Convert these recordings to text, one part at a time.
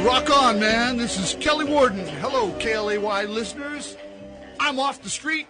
Rock on, man. This is Kelly Worden. Hello, KLAY listeners. I'm off the street,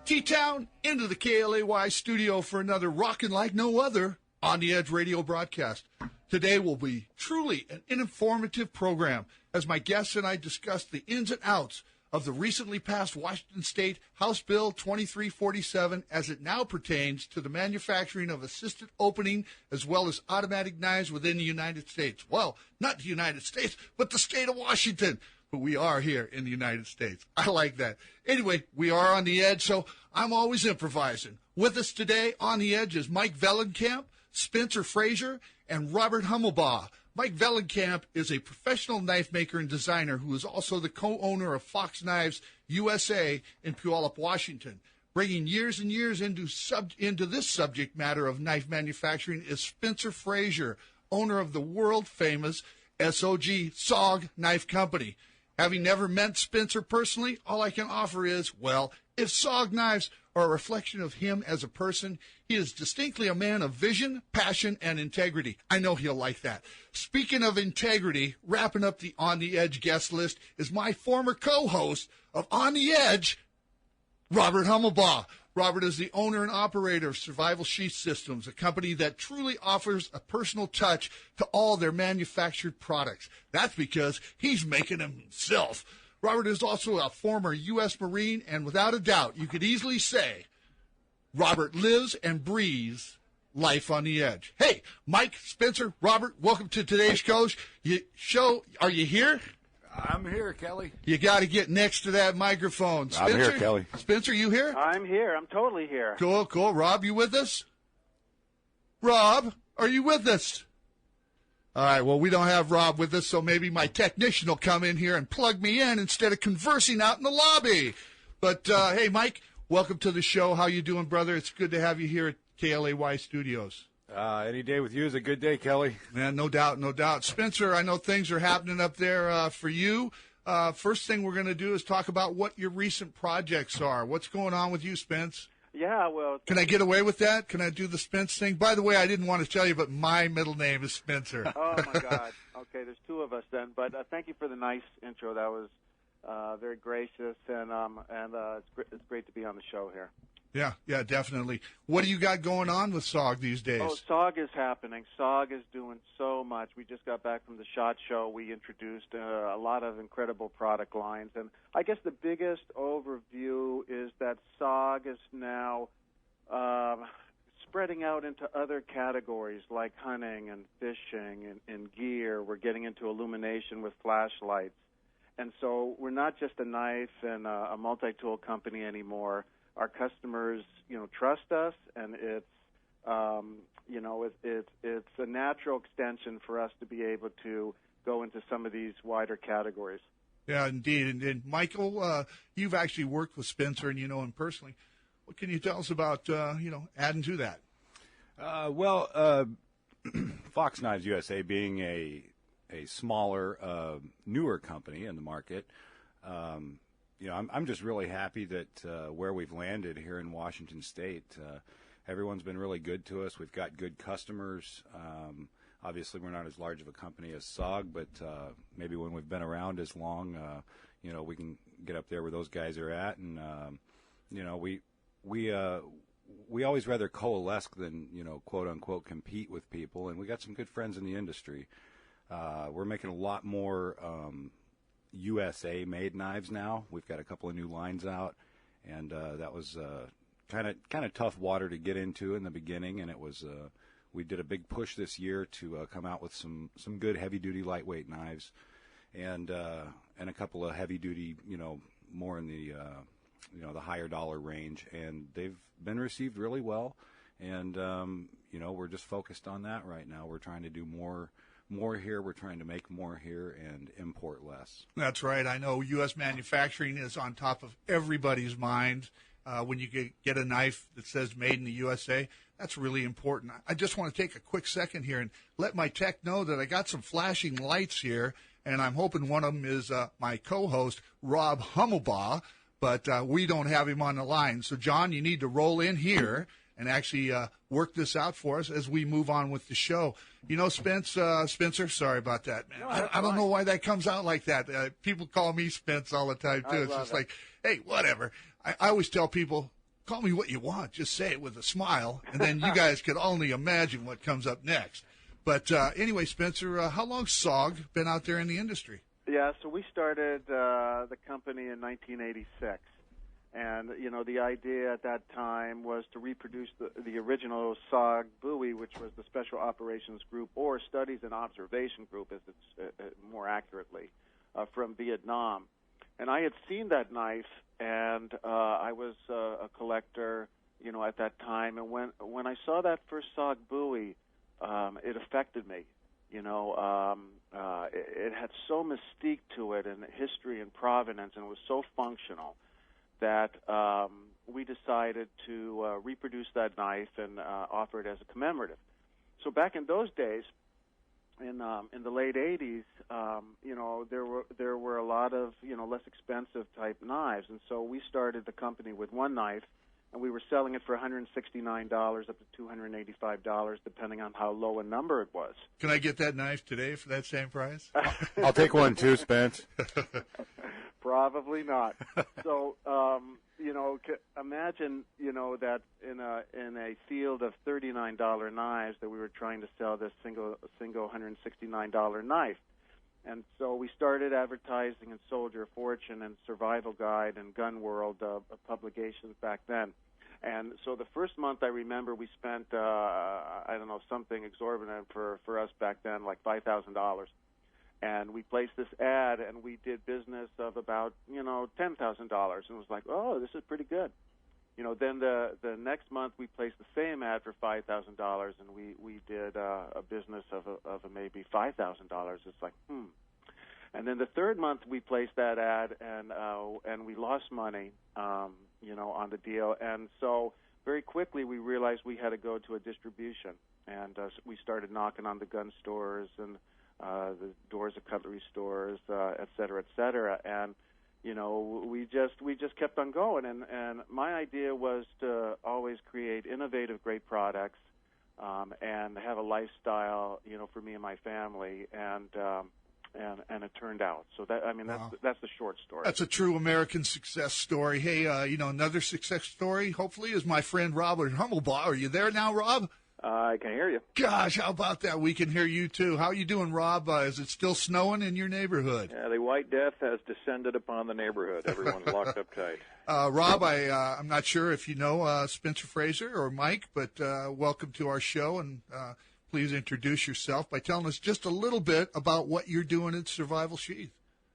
T-Town, into the KLAY studio for another Rockin' Like No Other On the Edge radio broadcast. Today will be truly an informative program as my guests and I discuss the ins and outs of the recently passed Washington State House Bill 2347 as it now pertains to the manufacturing of assisted opening as well as automatic knives within the United States. Well, not the United States, but the state of Washington. But we are here in the United States. I like that. Anyway, we are on the edge, so I'm always improvising. With us today on the edge is Mike Vellekamp, Spencer Frazer, and Robert Hummelbaugh. Mike Vellekamp is a professional knife maker and designer who is also the co-owner of Fox Knives USA in Puyallup, Washington. Bringing years and years into this subject matter of knife manufacturing is Spencer Frazer, owner of the world-famous SOG Knife Company. Having never met Spencer personally, all I can offer is, well, if SOG knives are a reflection of him as a person, he is distinctly a man of vision, passion, and integrity. I know he'll like that. Speaking of integrity, wrapping up the On the Edge guest list is my former co-host of On the Edge, Robert Hummelbaugh. Robert is the owner and operator of Survival Sheath Systems, a company that truly offers a personal touch to all their manufactured products. That's because he's making them himself. Robert is also a former U.S. Marine, and without a doubt, you could easily say Robert lives and breathes life on the edge. Hey, Mike, Spencer, Robert, welcome to today's show. Are you here? I'm here, Kelly. You got to get next to that microphone. Spencer, I'm here, Kelly. Spencer, you here? I'm here. I'm totally here. Cool, cool. Rob, you with us? Rob, are you with us? All right, well, we don't have Rob with us, so maybe my technician will come in here and plug me in instead of conversing out in the lobby. But, hey, Mike, welcome to the show. How you doing, brother? It's good to have you here at KLAY Studios. Any day with you is a good day, Kelly. Man, no doubt, no doubt. Spencer, I know things are happening up there for you. First thing we're going to do is talk about what your recent projects are. What's going on with you, Spence? Yeah, well... Can I get away with that? Can I do the Spence thing? By the way, I didn't want to tell you, but my middle name is Spencer. Oh, my God. Okay, there's two of us then. But thank you for the nice intro. That was very gracious, and it's great to be on the show here. Yeah, definitely. What do you got going on with SOG these days? Oh, SOG is happening. SOG is doing so much. We just got back from the SHOT Show. We introduced a lot of incredible product lines. And I guess the biggest overview is that SOG is now spreading out into other categories like hunting and fishing and gear. We're getting into illumination with flashlights. And so we're not just a knife and a multi-tool company anymore. Our customers, trust us, and it's a natural extension for us to be able to go into some of these wider categories. Yeah, indeed. And Michael, you've actually worked with Spencer, and you know him personally. What can you tell us about, adding to that? Fox Knives USA being a smaller, newer company in the market. I'm just really happy that where we've landed here in Washington State, everyone's been really good to us. We've got good customers. Obviously, we're not as large of a company as SOG, but maybe when we've been around as long, we can get up there where those guys are at. And we always rather coalesce than quote unquote compete with people. And we got some good friends in the industry. We're making a lot more. USA-made knives now. We've got a couple of new lines out, and that was kind of tough water to get into in the beginning. And it was we did a big push this year to come out with some good heavy-duty lightweight knives, and a couple of heavy-duty, more in the the higher dollar range. And they've been received really well. And we're just focused on that right now. We're trying to do more here. We're trying to make more here and import less. That's right. I know U.S. manufacturing is on top of everybody's mind. When you get a knife that says made in the USA, that's really important. I just want to take a quick second here and let my tech know that I got some flashing lights here, and I'm hoping one of them is my co-host, Rob Hummelbaugh, but we don't have him on the line. So, John, you need to roll in here and actually work this out for us as we move on with the show. You know, Spencer, sorry about that, man. No, I don't know why that comes out like that. People call me Spence all the time, too. It's just like, hey, whatever. I always tell people, call me what you want. Just say it with a smile, and then you guys could only imagine what comes up next. But anyway, Spencer, how long SOG been out there in the industry? Yeah, so we started the company in 1986. And, you know, the idea at that time was to reproduce the original SOG buoy, which was the Special Operations Group, or Studies and Observation Group, as it's more accurately, from Vietnam. And I had seen that knife, and I was a collector, you know, at that time. And when I saw that first SOG buoy, it affected me. You know, it had so mystique to it, and history and provenance, and it was so functional that we decided to reproduce that knife and offer it as a commemorative. So back in those days, in the late 80s, you know, there were a lot of, you know, less expensive type knives, and so we started the company with one knife, and we were selling it for $169 up to $285, depending on how low a number it was. Can I get that knife today for that same price? I'll take one too, Spence. Probably not. So, you know, imagine, you know, that in a field of $39 knives that we were trying to sell this single $169 knife. And so we started advertising in Soldier of Fortune and Survival Guide and Gun World publications back then. And so the first month I remember we spent, I don't know, something exorbitant for us back then, like $5,000. And we placed this ad, and we did business of about, you know, $10,000. And it was like, oh, this is pretty good. You know, then the next month we placed the same ad for $5,000, and we did a business of maybe $5,000. It's like, And then the third month we placed that ad, and we lost money, you know, on the deal. And so very quickly we realized we had to go to a distribution, and we started knocking on the gun stores and the doors of cutlery stores, et cetera, and you know, we just kept on going, and my idea was to always create innovative, great products, and have a lifestyle, you know, for me and my family, and it turned out. So that, I mean, that's the short story. That's a true American success story. Hey, you know, another success story, hopefully, is my friend Robert Hummelbaugh. Are you there now, Rob? I can hear you. Gosh, how about that? We can hear you, too. How you doing, Rob? Is it still snowing in your neighborhood? Yeah, the White Death has descended upon the neighborhood. Everyone's locked up tight. Rob, I'm not sure if you know Spencer Frazer or Mike, but welcome to our show, and please introduce yourself by telling us just a little bit about what you're doing at Survival Sheath.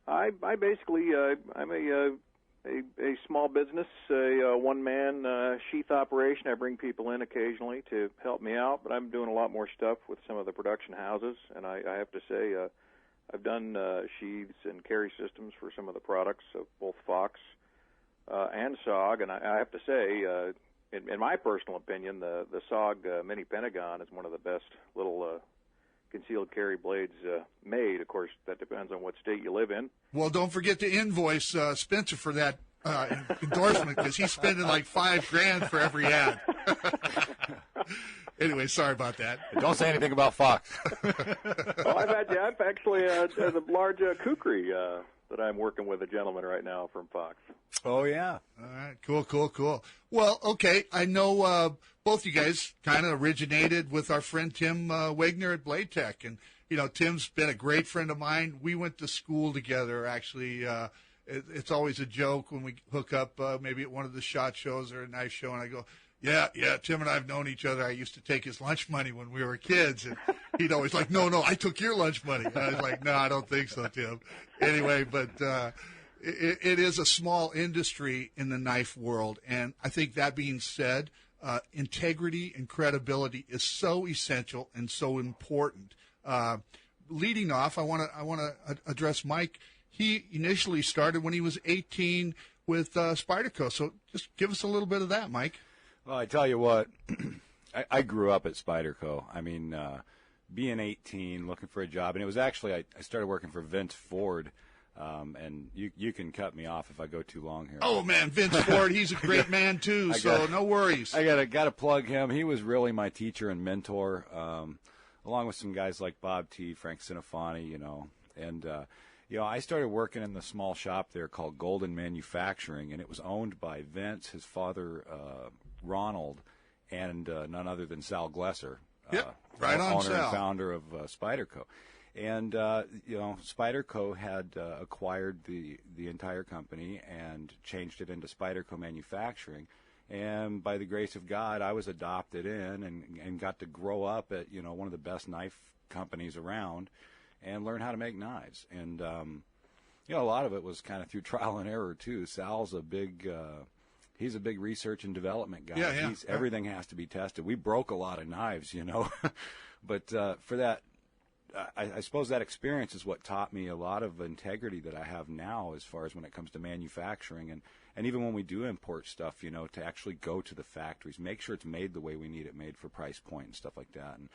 I basically, I'm a small business, a one-man sheath operation. I bring people in occasionally to help me out, but I'm doing a lot more stuff with some of the production houses, and I have to say I've done sheaths and carry systems for some of the products of both Fox and SOG, and I have to say, in my personal opinion, the SOG Mini Pentagon is one of the best little concealed carry blades made. Of course, that depends on what state you live in. Well, don't forget to invoice Spencer for that endorsement, because he's spending like $5,000 for every ad. Anyway, sorry about that. Don't say anything about Fox. I've actually has a large kukri that I'm working with a gentleman right now from Fox. Oh, yeah. All right, cool. Well, okay, I know both you guys kind of originated with our friend Tim Wagner at Blade Tech, and, you know, Tim's been a great friend of mine. We went to school together, actually. It's always a joke when we hook up maybe at one of the SHOT shows or a knife show, and I go, yeah, Tim and I have known each other. I used to take his lunch money when we were kids, and he'd always like, no, I took your lunch money. And I was like, no, I don't think so, Tim. Anyway, but it is a small industry in the knife world, and I think that being said, integrity and credibility is so essential and so important. Leading off, I want to address Mike. He initially started when he was 18 with Spyderco, so just give us a little bit of that, Mike. Well, I tell you what, I grew up at Spyderco. I mean, being 18, looking for a job, and it was actually I started working for Vince Ford And you can cut me off if I go too long here. Oh, man, Vince Ford, he's a great man, too, so no worries. I got to plug him. He was really my teacher and mentor, along with some guys like Bob T., Frank Sinofani, And, I started working in the small shop there called Golden Manufacturing, and it was owned by Vince, his father, Ronald, and none other than Sal Glesser, right on, owner Sal. and founder of Spyderco. And, Spyderco had acquired the entire company and changed it into Spyderco Manufacturing. And by the grace of God, I was adopted in and got to grow up at, one of the best knife companies around and learn how to make knives. And, a lot of it was kind of through trial and error, too. Sal's he's a big research and development guy. Yeah. Everything has to be tested. We broke a lot of knives, But for that, I suppose that experience is what taught me a lot of integrity that I have now as far as when it comes to manufacturing. And even when we do import stuff, to actually go to the factories, make sure it's made the way we need it made for price point and stuff like that. And,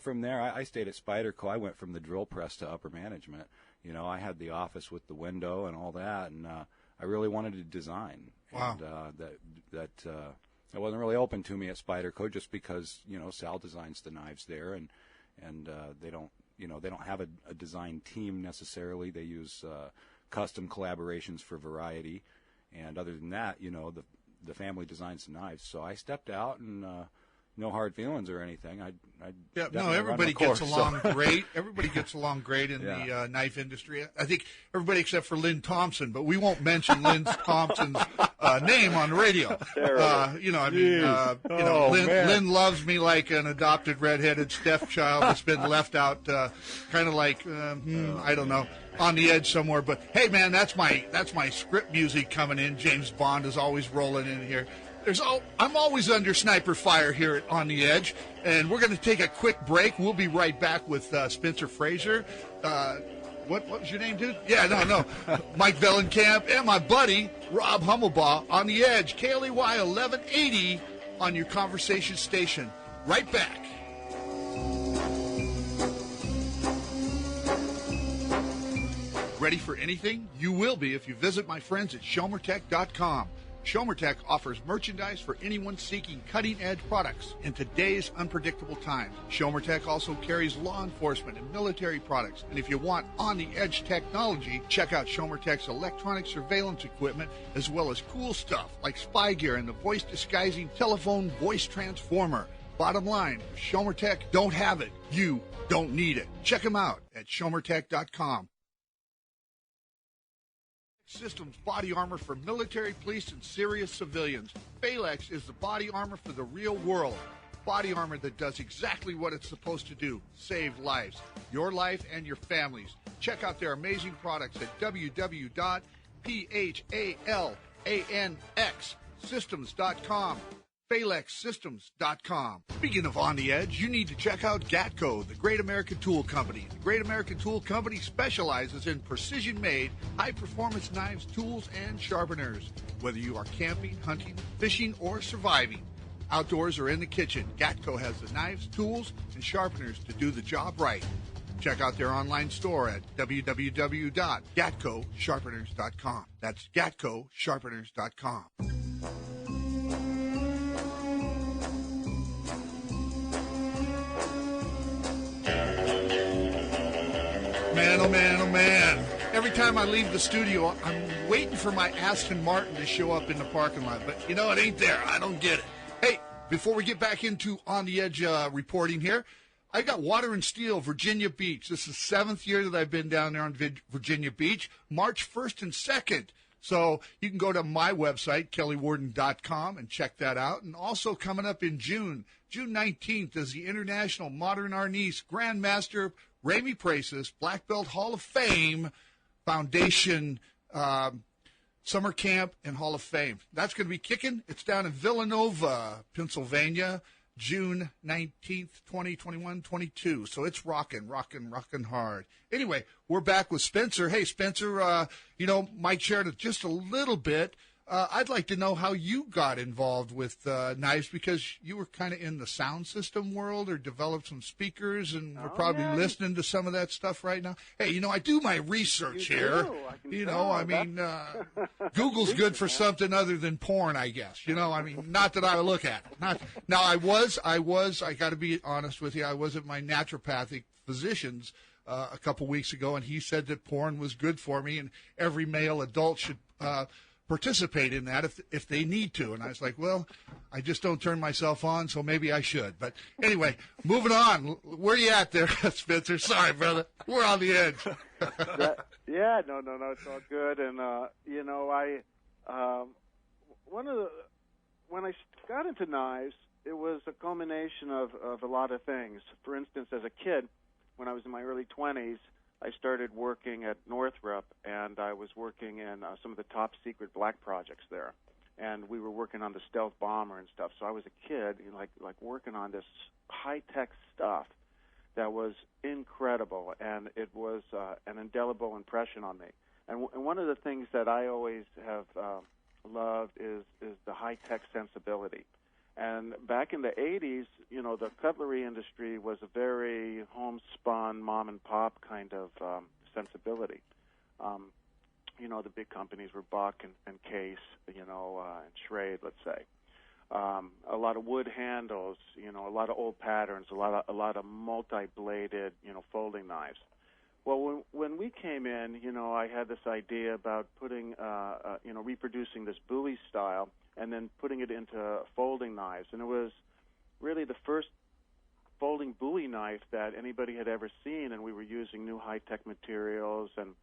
from there, I stayed at Spyderco. I went from the drill press to upper management. I had the office with the window and all that, and I really wanted to design. Wow. And that it wasn't really open to me at Spyderco just because, Sal designs the knives there, and they don't have a design team necessarily. They use custom collaborations for variety, and other than that, the family designs the knives. So I stepped out and. No hard feelings or anything. Everybody gets along great. Everybody gets along great in the knife industry. I think everybody except for Lynn Thompson, but we won't mention Lynn Thompson's name on the radio. Lynn loves me like an adopted redheaded stepchild that's been left out, kind of like I don't know, on the edge somewhere. But hey, man, that's my script music coming in. James Bond is always rolling in here. I'm always under sniper fire here at On the Edge, and we're going to take a quick break. We'll be right back with Spencer Frazer. What was your name, dude? Yeah, no. Mike Vellekamp and my buddy, Rob Hummelbaugh, On the Edge, KLAY 1180 on your conversation station. Right back. Ready for anything? You will be if you visit my friends at SchomerTech.com. SchomerTech offers merchandise for anyone seeking cutting-edge products in today's unpredictable times. SchomerTech also carries law enforcement and military products. And if you want on-the-edge technology, check out SchomerTech's electronic surveillance equipment, as well as cool stuff like spy gear and the voice-disguising telephone voice transformer. Bottom line, if SchomerTech don't have it, you don't need it. Check them out at SchomerTech.com. Systems body armor for military, police, and serious civilians. Phalanx is the body armor for the real world. Body armor that does exactly what it's supposed to do, save lives. Your life and your family's. Check out their amazing products at www.phalanxsystems.com. PhalanxSystems.com. Speaking of On the Edge, you need to check out GATCO, the Great American Tool Company. The Great American Tool Company specializes in precision-made, high-performance knives, tools, and sharpeners. Whether you are camping, hunting, fishing, or surviving, outdoors or in the kitchen, GATCO has the knives, tools, and sharpeners to do the job right. Check out their online store at www.gatcosharpeners.com. That's gatcosharpeners.com. Man, oh man, oh man. Every time I leave the studio, I'm waiting for my Aston Martin to show up in the parking lot. But, it ain't there. I don't get it. Hey, before we get back into On the Edge reporting here, I got Water and Steel, Virginia Beach. This is the 7th year that I've been down there on Virginia Beach, March 1st and 2nd. So you can go to my website, kellywarden.com, and check that out. And also coming up in June 19th is the International Modern Arnis Grandmaster Ramey Praces Black Belt Hall of Fame Foundation Summer Camp and Hall of Fame. That's going to be kicking. It's down in Villanova, Pennsylvania, June 19th, 2021-22. So it's rocking hard. Anyway, we're back with Spencer. Hey, Spencer, Mike shared just a little bit I'd like to know how you got involved with knives, because you were kind of in the sound system world or developed some speakers, and we're probably listening to some of that stuff right now. Hey, I do my research here. Google's good for something other than porn, I guess. Not that I look at it. Now, I got to be honest with you, I was at my naturopathic physician's a couple weeks ago, and he said that porn was good for me, and every male adult should participate in that if they need to. And I was like, well, I just don't turn myself on, so maybe I should. But anyway, moving on. Where you at there, Spencer? Sorry, brother. We're on the edge. No, it's all good. And when I got into knives, it was a culmination of a lot of things. For instance, as a kid, when I was in my early 20s, I started working at Northrop, and I was working in some of the top secret black projects there. And we were working on the stealth bomber and stuff. So I was a kid, like working on this high-tech stuff that was incredible, and it was an indelible impression on me. And one of the things that I always have loved is the high-tech sensibility. And back in the 80s, the cutlery industry was a very homespun, mom-and-pop kind of sensibility. The big companies were Buck and Case, and Schrade, let's say. A lot of wood handles, a lot of old patterns, a lot of multi-bladed, folding knives. Well, when we came in, I had this idea about putting, reproducing this bowie style and then putting it into folding knives. And it was really the first folding bowie knife that anybody had ever seen, and we were using new high-tech materials and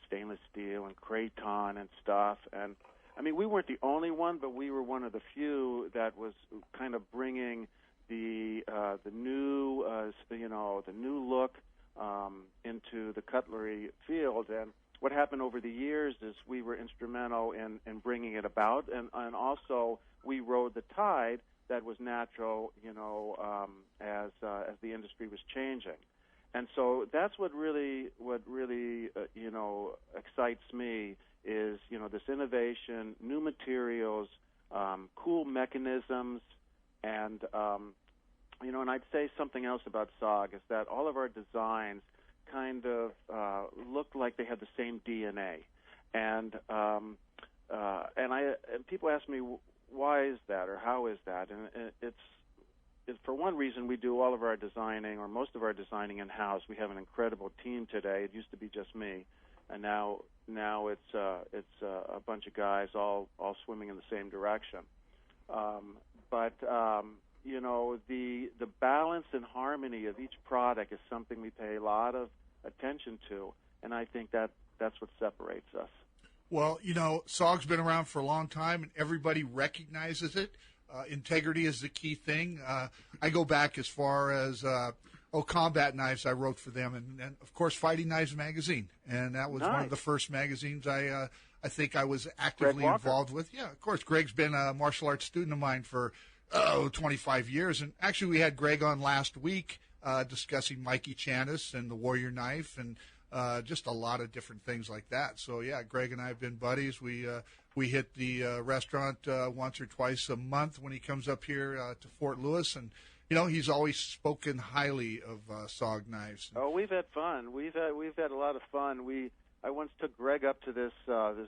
stainless steel and craton and stuff. And, we weren't the only one, but we were one of the few that was kind of bringing the new, the new look into the cutlery field. And what happened over the years is we were instrumental in bringing it about, and also we rode the tide that was natural, as the industry was changing. And so that's what really excites me is, this innovation, new materials, cool mechanisms, and and I'd say something else about SOG is that all of our designs kind of look like they have the same DNA, and people ask me why is that or how is that, and it's for one reason we do all of our designing or most of our designing in house. We have an incredible team today. It used to be just me, and now it's a bunch of guys all swimming in the same direction. The balance and harmony of each product is something we pay a lot of attention to, and I think that's what separates us. Well, SOG's been around for a long time, and everybody recognizes it. Integrity is the key thing. I go back as far as combat knives. I wrote for them, and of course, Fighting Knives magazine, and that was one of the first magazines I think I was actively involved with. Yeah, of course, Greg's been a martial arts student of mine for 25 years, and actually, we had Greg on last week discussing Mikey Chanis and the Warrior Knife, and just a lot of different things like that. So yeah, Greg and I have been buddies. We hit the restaurant once or twice a month when he comes up here to Fort Lewis, and he's always spoken highly of SOG knives. Oh, we've had fun. We've had a lot of fun. I once took Greg up to this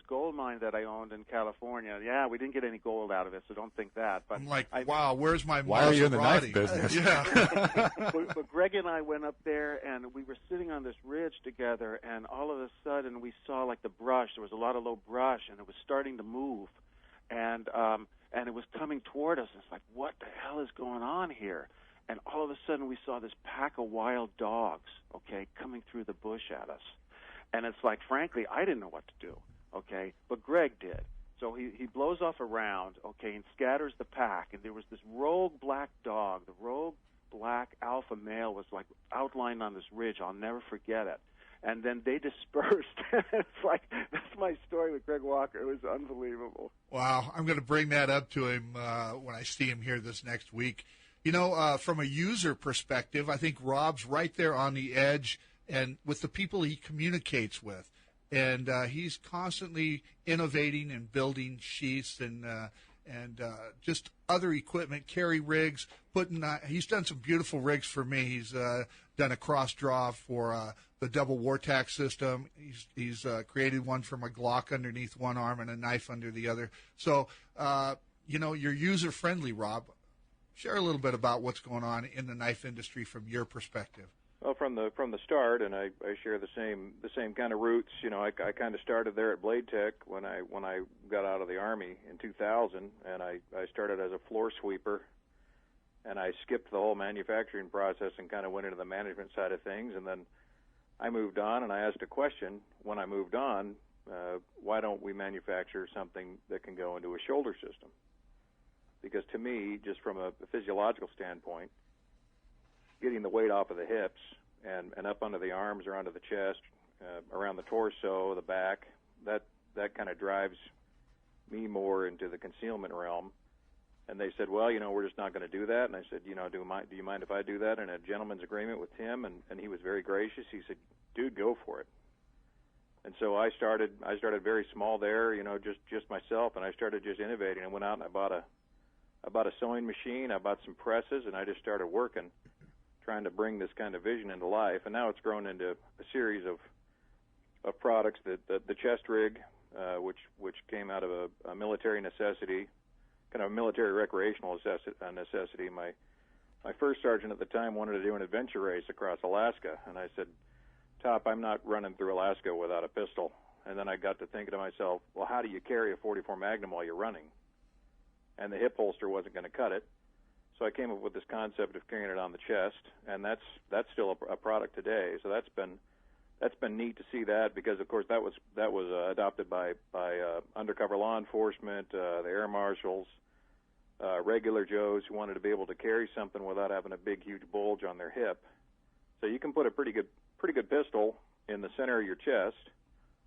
gold mine that I owned in California. Yeah, we didn't get any gold out of it, so don't think that. But I'm like, wow, where's my Why are you in the knife business? Yeah. but Greg and I went up there, and we were sitting on this ridge together, and all of a sudden we saw like the brush. There was a lot of low brush, and it was starting to move, and it was coming toward us. It's like, what the hell is going on here? And all of a sudden we saw this pack of wild dogs, coming through the bush at us. And it's like, frankly, I didn't know what to do, but Greg did. So he blows off a round, and scatters the pack. And there was this rogue black dog. The rogue black alpha male was like outlined on this ridge. I'll never forget it. And then they dispersed. It's like, that's my story with Greg Walker. It was unbelievable. Wow, I'm going to bring that up to him when I see him here this next week. From a user perspective, I think Rob's right there on the edge. And with the people he communicates with, and he's constantly innovating and building sheaths and just other equipment, carry rigs. He's done some beautiful rigs for me. He's done a cross draw for the double Wartac system. He's created one for my Glock underneath one arm and a knife under the other. So, you're user friendly, Rob. Share a little bit about what's going on in the knife industry from your perspective. Well, from the start, and I share the same kind of roots. I kind of started there at Blade Tech when I got out of the Army in 2000, and I started as a floor sweeper, and I skipped the whole manufacturing process and kind of went into the management side of things, and then I moved on, and I asked a question when I moved on, why don't we manufacture something that can go into a shoulder system? Because to me, just from a physiological standpoint, getting the weight off of the hips and up under the arms or under the chest, around the torso, the back, that kind of drives me more into the concealment realm. And they said, well, we're just not going to do that. And I said, do you mind if I do that in a gentleman's agreement with Tim? And he was very gracious. He said, dude, go for it. And so I started very small there, just myself, and I started just innovating. I went out and I bought a sewing machine, I bought some presses, and I just started working, trying to bring this kind of vision into life. And now it's grown into a series of products that the chest rig, which came out of a military necessity, kind of a military recreational necessity. My first sergeant at the time wanted to do an adventure race across Alaska, and I said, Top, I'm not running through Alaska without a pistol. And then I got to thinking to myself, well, how do you carry a .44 Magnum while you're running? And the hip holster wasn't going to cut it. So I came up with this concept of carrying it on the chest, and that's still a product today. So that's been neat to see that, because of course that was adopted by undercover law enforcement, the air marshals, regular Joes who wanted to be able to carry something without having a big huge bulge on their hip. So you can put a pretty good pistol in the center of your chest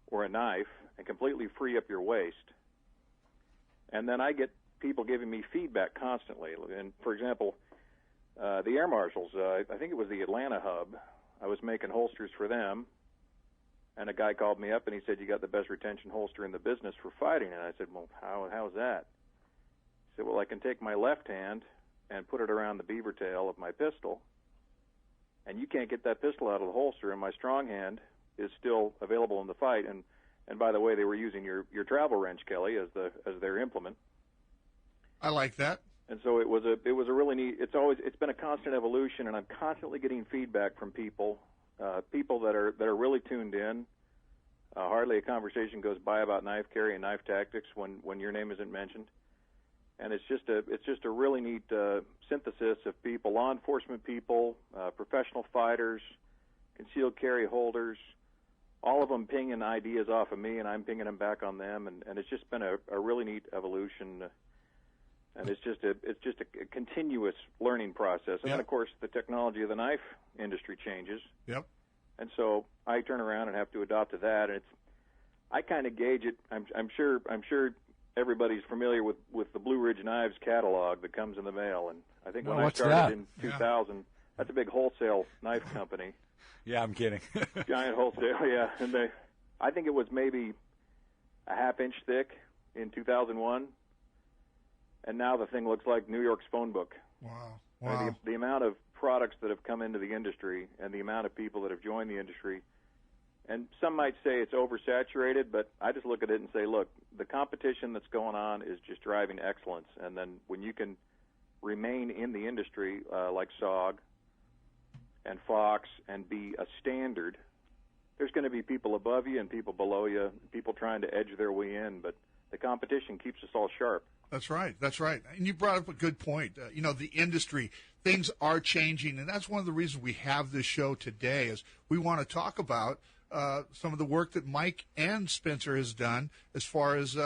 or a knife and completely free up your waist. And then I get people giving me feedback constantly. And for example, the air marshals, I think it was the Atlanta hub, I was making holsters for them, and a guy called me up and he said, you got the best retention holster in the business for fighting. And I said, well, how's that? He said, well, I can take my left hand and put it around the beaver tail of my pistol, and you can't get that pistol out of the holster, and my strong hand is still available in the fight. And by the way, they were using your travel wrench, Kelly, as their implement. I like that. And so it was a really neat. It's been a constant evolution, and I'm constantly getting feedback from people that are really tuned in. Hardly a conversation goes by about knife carry and knife tactics when your name isn't mentioned. And it's just a really neat synthesis of people, law enforcement people, professional fighters, concealed carry holders, all of them pinging ideas off of me, and I'm pinging them back on them, and it's just been a really neat evolution. And it's just a continuous learning process. And then, of course, the technology of the knife industry changes. Yep. And so I turn around and have to adopt to that. And I kind of gauge it. I'm sure everybody's familiar with the Blue Ridge Knives catalog that comes in the mail. And I think when I started in 2000, that's a big wholesale knife company. Yeah, I'm kidding. Giant wholesale, yeah. And I think it was maybe a half-inch thick in 2001. And now the thing looks like New York's phone book. Wow. The amount of products that have come into the industry and the amount of people that have joined the industry, and some might say it's oversaturated, but I just look at it and say, look, the competition that's going on is just driving excellence. And then when you can remain in the industry like SOG and Fox and be a standard, there's going to be people above you and people below you, people trying to edge their way in, but the competition keeps us all sharp. That's right. And you brought up a good point. The industry, things are changing, and that's one of the reasons we have this show today is we want to talk about some of the work that Mike and Spencer has done as far as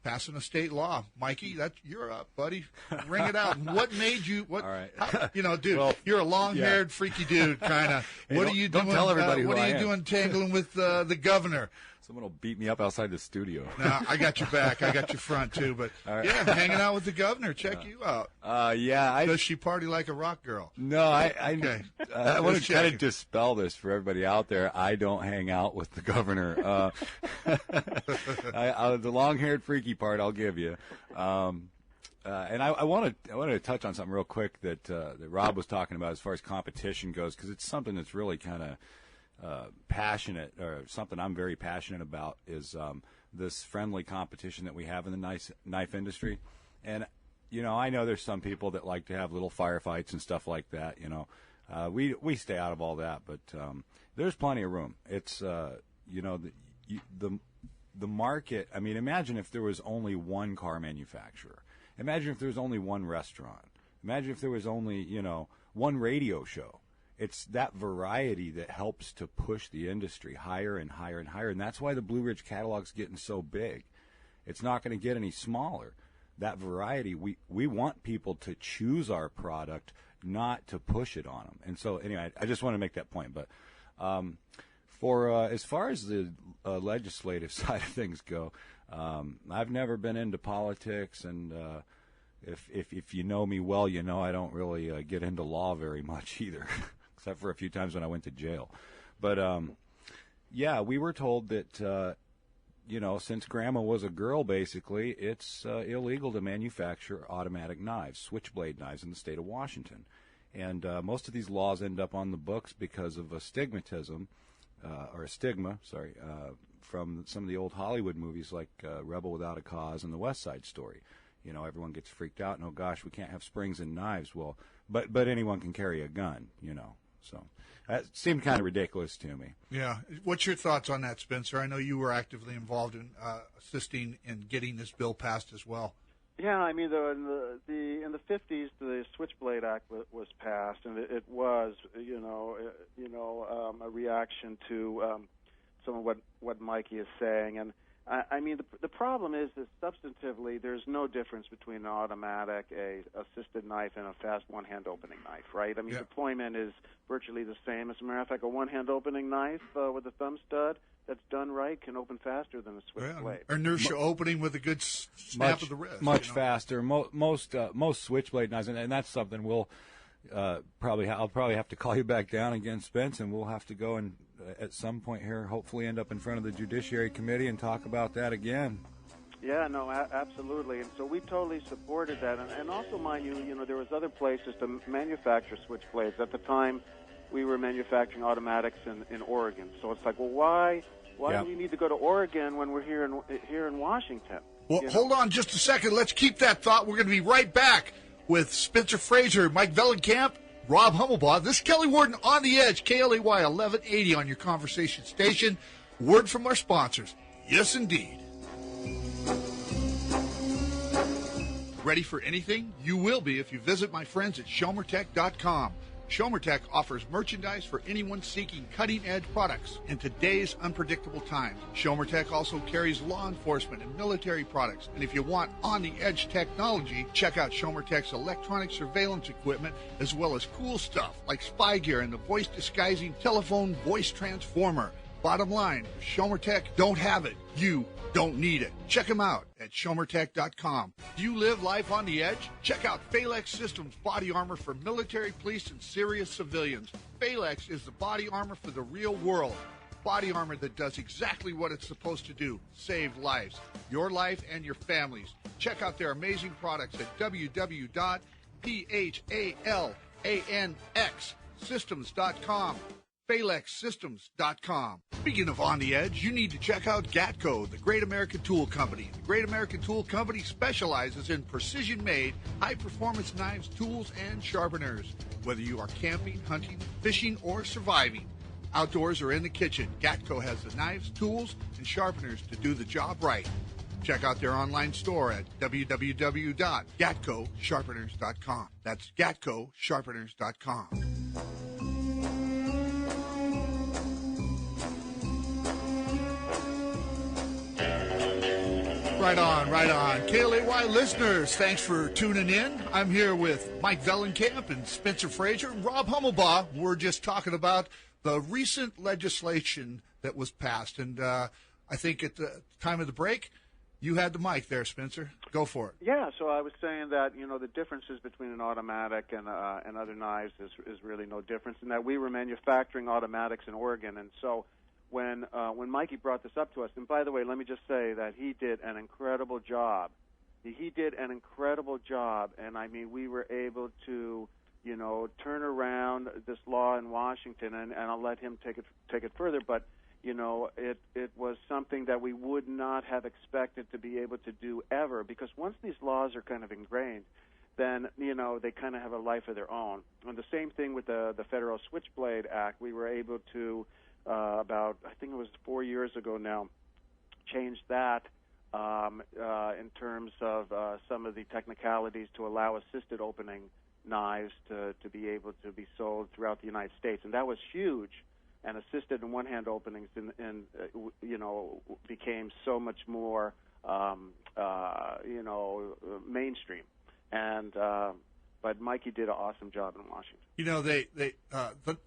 passing a state law. Mikey, you're up, buddy. Ring it out. What made you? All right. Dude, well, you're a long-haired, freaky dude, kind of. What are you doing? Don't tell everybody what are you doing tangling with the governor? Someone will beat me up outside the studio. No, I got your back. I got your front, too. But, right. Yeah, hanging out with the governor. Check you out. Yeah. Does she party like a rock girl? No, I want to kind checking. of dispel this for everybody out there. I don't hang out with the governor. The long-haired freaky part I'll give you. And I wanted to touch on something real quick that Rob was talking about as far as competition goes, because it's something that's really kind of passionate, or something I'm very passionate about, is this friendly competition that we have in the knife industry. And, I know there's some people that like to have little firefights and stuff like that, We stay out of all that, but there's plenty of room. It's, the market, I mean, imagine if there was only one car manufacturer. Imagine if there was only one restaurant. Imagine if there was only, one radio show. It's that variety that helps to push the industry higher and higher and higher, and that's why the Blue Ridge catalog's getting so big. It's not going to get any smaller. That variety, we want people to choose our product, not to push it on them. And so, anyway, I just want to make that point. But as far as the legislative side of things go, I've never been into politics, and if you know me well, I don't really get into law very much either. Except for a few times when I went to jail. But, we were told that, since Grandma was a girl, basically, it's illegal to manufacture automatic knives, switchblade knives, in the state of Washington. And most of these laws end up on the books because of a stigma, from some of the old Hollywood movies like Rebel Without a Cause and The West Side Story. Everyone gets freaked out, and, oh, gosh, we can't have springs in knives. Well, but anyone can carry a gun, So that seemed kind of ridiculous to me. Yeah. What's your thoughts on that, Spencer? I know you were actively involved in assisting in getting this bill passed as well. Yeah, I mean, in the 50s, the Switchblade Act was passed, and it was, a reaction to some of what Mikey is saying. And I mean, the problem is that substantively, there's no difference between an automatic, a assisted knife, and a fast one-hand opening knife, right? I mean, deployment is virtually the same. As a matter of fact, a one-hand opening knife with a thumb stud that's done right can open faster than a switchblade. Inertia opening with a good snap of the wrist. Much faster. Most switchblade knives, and that's something we'll I'll probably have to call you back down again, Spence, and we'll have to go and at some point here hopefully end up in front of the Judiciary Committee and talk about that again. Yeah, no, absolutely. And so we totally supported that. And also, mind you, there was other places to manufacture switchblades. At the time, we were manufacturing automatics in Oregon. So it's like, well, why do we need to go to Oregon when we're here in Washington? Well, hold on just a second. Let's keep that thought. We're going to be right back with Spencer Frazer, Mike Vellekamp, Rob Hummelbaugh. This is Kelly Worden on the Edge, KLAY 1180 on your conversation station. Word from our sponsors. Yes, indeed. Ready for anything? You will be if you visit my friends at SchomerTech.com. SchomerTech offers merchandise for anyone seeking cutting-edge products in today's unpredictable times. SchomerTech also carries law enforcement and military products. And if you want on-the-edge technology, check out SchomerTech's electronic surveillance equipment, as well as cool stuff like spy gear and the voice-disguising telephone voice transformer. Bottom line, if SchomerTech don't have it, you don't need it. Check them out at SchomerTech.com. Do you live life on the edge? Check out Phalanx Systems body armor for military, police, and serious civilians. Phalanx is the body armor for the real world. Body armor that does exactly what it's supposed to do, save lives. Your life and your family's. Check out their amazing products at www.phalanxsystems.com. PhalanxSystems.com. Speaking of on the edge, you need to check out GATCO, the Great American Tool Company. The Great American Tool Company specializes in precision-made, high-performance knives, tools, and sharpeners. Whether you are camping, hunting, fishing, or surviving, outdoors or in the kitchen, GATCO has the knives, tools, and sharpeners to do the job right. Check out their online store at www.gatcosharpeners.com. That's GATCOsharpeners.com. Right on. KLAY listeners, thanks for tuning in. I'm here with Mike Vellekamp and Spencer Frazer and Rob Hummelbaugh. We're just talking about the recent legislation that was passed. And I think at the time of the break, you had the mic there, Spencer. Go for it. Yeah, so I was saying that, the differences between an automatic and other knives is really no difference, in that we were manufacturing automatics in Oregon. And so when Mikey brought this up to us, and by the way, let me just say that he did an incredible job. He did an incredible job, and I mean, we were able to, turn around this law in Washington, and I'll let him take it further, but it was something that we would not have expected to be able to do ever, because once these laws are kind of ingrained, then, they kind of have a life of their own. And the same thing with the Federal Switchblade Act. We were able to, about, I think it was 4 years ago now, change that in terms of some of the technicalities to allow assisted opening knives to be able to be sold throughout the United States. And that was huge. And assisted and one-hand openings, became so much more, mainstream. And but Mikey did an awesome job in Washington.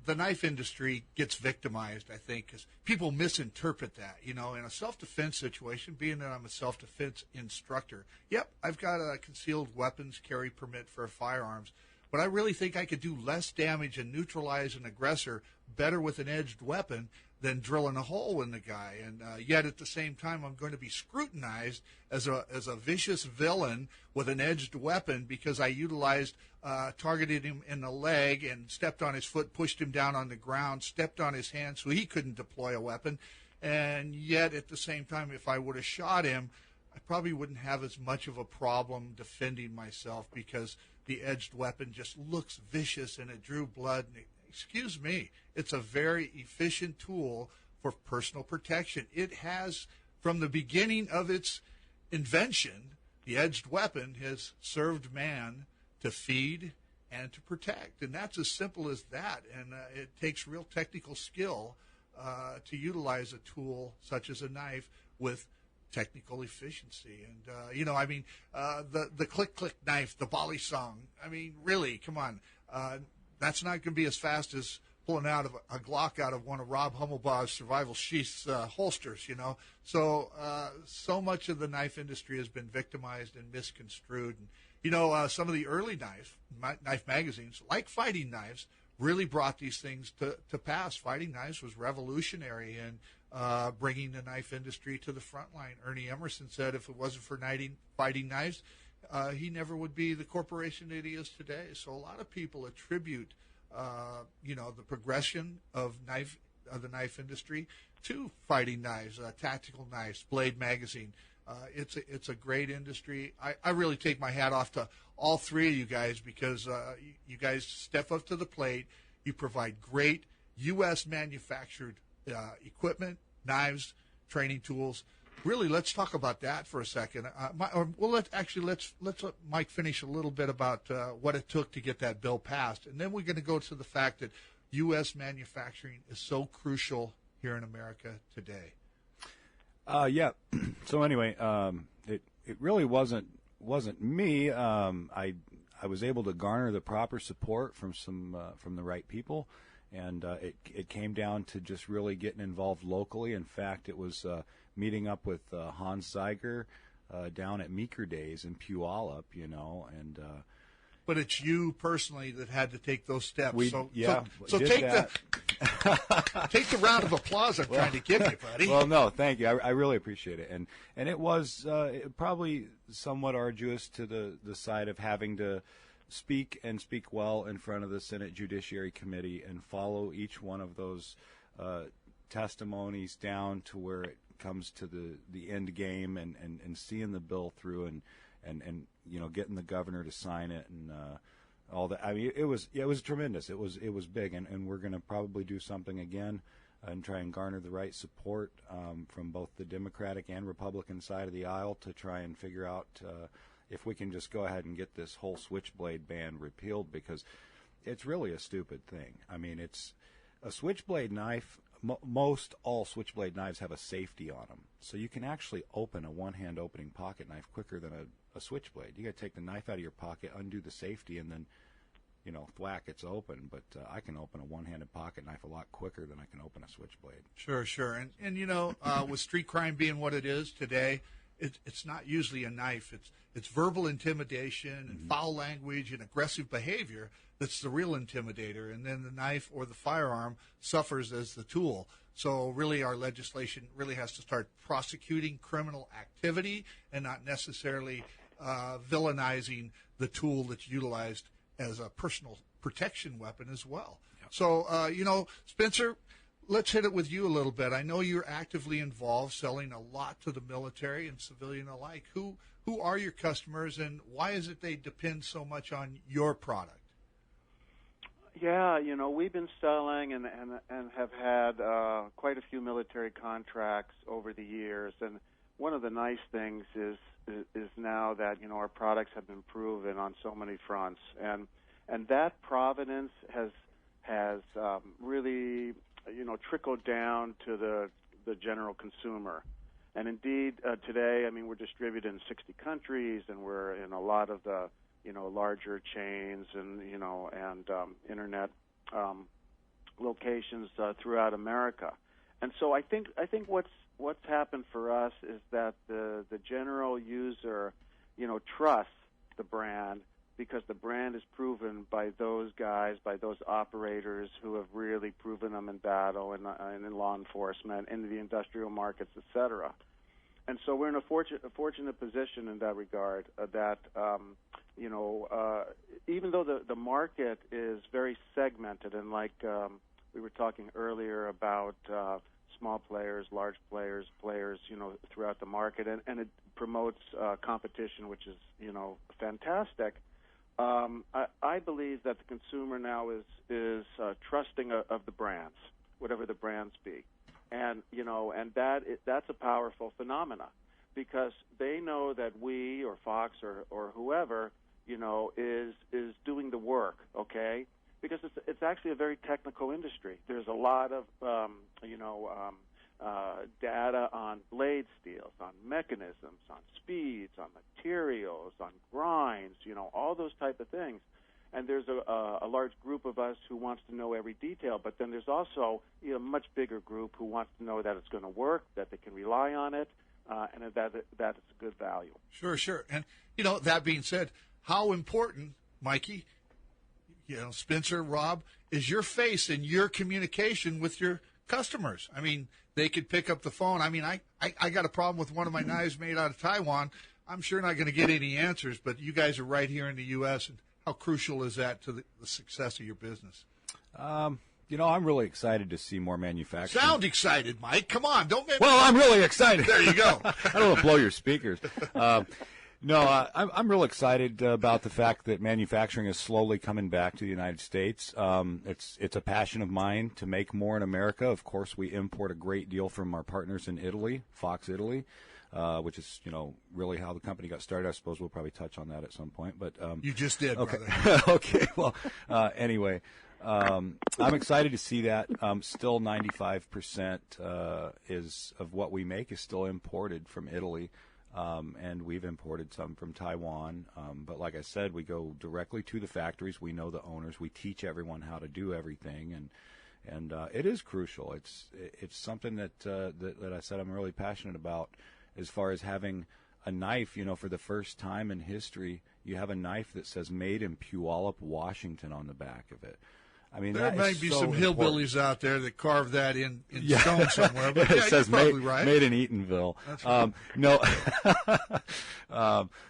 The knife industry gets victimized, I think, because people misinterpret that. In a self-defense situation, being that I'm a self-defense instructor, yep, I've got a concealed weapons carry permit for firearms, but I really think I could do less damage and neutralize an aggressor better with an edged weapon than drilling a hole in the guy. And yet at the same time, I'm going to be scrutinized as a vicious villain with an edged weapon because I utilized, targeted him in the leg and stepped on his foot, pushed him down on the ground, stepped on his hand so he couldn't deploy a weapon. And yet at the same time, if I would have shot him, I probably wouldn't have as much of a problem defending myself because the edged weapon just looks vicious and it drew blood. And excuse me, it's a very efficient tool for personal protection. It has, from the beginning of its invention, the edged weapon has served man to feed and to protect. And that's as simple as that. And it takes real technical skill to utilize a tool such as a knife with technical efficiency. And, the click-click knife, the volley song, I mean, really, come on. That's not going to be as fast as pulling out of a Glock out of one of Rob Hummelbaugh's survival Sheath's holsters, So much of the knife industry has been victimized and misconstrued. And, some of the early knife magazines, like Fighting Knives, really brought these things to pass. Fighting Knives was revolutionary in bringing the knife industry to the front line. Ernie Emerson said if it wasn't for Fighting Knives, he never would be the corporation that he is today. So a lot of people attribute, the progression of the knife industry to Fighting Knives, Tactical Knives, Blade Magazine. It's a great industry. I really take my hat off to all three of you guys because you guys step up to the plate. You provide great U.S. manufactured equipment, knives, training tools. Really, let's talk about that for a second. Let's let Mike finish a little bit about what it took to get that bill passed, and then we're going to go to the fact that U.S. manufacturing is so crucial here in America today. Yeah. So anyway, it really wasn't me. I was able to garner the proper support from the right people. And it came down to just really getting involved locally. In fact, it was meeting up with Hans Zeiger down at Meeker Days in Puyallup, and but it's you personally that had to take those steps. So take take the round of applause I'm trying to give you, buddy. Well, no, thank you. I really appreciate it. And it was probably somewhat arduous to the side of having to speak well in front of the Senate Judiciary Committee and follow each one of those testimonies down to where it comes to the end game and seeing the bill through and getting the governor to sign it and all that. I mean, it was tremendous. It was big, and we're going to probably do something again and try and garner the right support from both the Democratic and Republican side of the aisle to try and figure out if we can just go ahead and get this whole switchblade ban repealed, because it's really a stupid thing. I mean, it's a switchblade knife. Most all switchblade knives have a safety on them, so you can actually open a one-hand opening pocket knife quicker than a switchblade. You got to take the knife out of your pocket, undo the safety, and then thwack, it's open. But I can open a one-handed pocket knife a lot quicker than I can open a switchblade. Sure. And with street crime being what it is today, it's not usually a knife. It's verbal intimidation and foul language and aggressive behavior that's the real intimidator, and then the knife or the firearm suffers as the tool. So really our legislation really has to start prosecuting criminal activity and not necessarily villainizing the tool that's utilized as a personal protection weapon as well. Yep. So, Spencer, let's hit it with you a little bit. I know you're actively involved selling a lot to the military and civilian alike. Who are your customers, and why is it they depend so much on your product? Yeah, we've been selling and have had quite a few military contracts over the years. And one of the nice things is now that our products have been proven on so many fronts, and that provenance has really trickled down to the general consumer. And indeed, today, we're distributed in 60 countries, and we're in a lot of the larger chains and internet locations throughout America. And so I think what's happened for us is that the general user trusts the brand, because the brand is proven by those guys, by those operators who have really proven them in battle and in law enforcement, in the industrial markets, etc. And so we're in a fortunate position in that regard, that even though the market is very segmented, and like we were talking earlier about small players, large players, throughout the market, and it promotes competition, which is fantastic. I believe that the consumer now is trusting of the brands, whatever the brands be, and that's a powerful phenomena, because they know that we or Fox or whoever is doing the work, okay? Because it's actually a very technical industry. There's a lot of data on blade steels, on mechanisms, on speeds, on materials, on grinds, all those type of things. And there's a large group of us who wants to know every detail, but then there's also a much bigger group who wants to know that it's going to work, that they can rely on it, and that it's a good value. Sure. And, that being said, how important, Mikey, Spencer, Rob, is your face in your communication with your customers? They could pick up the phone. I got a problem with one of my knives made out of Taiwan. I'm sure not going to get any answers, but you guys are right here in the U.S., and how crucial is that to the success of your business? I'm really excited to see more manufacturing. Sound excited, Mike. Come on. Don't make me... Well, I'm really excited. There you go. I don't want to blow your speakers. No, I'm real excited about the fact that manufacturing is slowly coming back to the United States. It's a passion of mine to make more in America. Of course, we import a great deal from our partners in Italy, Fox Italy, which is really how the company got started. I suppose we'll probably touch on that at some point. But you just did, okay. brother. Okay. Well, anyway, I'm excited to see that. Still, 95% is of what we make is still imported from Italy. And we've imported some from Taiwan. But like I said, we go directly to the factories. We know the owners. We teach everyone how to do everything, and it is crucial. It's something that I said I'm really passionate about, as far as having a knife. For the first time in history, you have a knife that says "Made in Puyallup, Washington" on the back of it. There might be so some important. hillbillies out there that carve that in stone somewhere. But it says you're probably right. Made in Eatonville. That's right.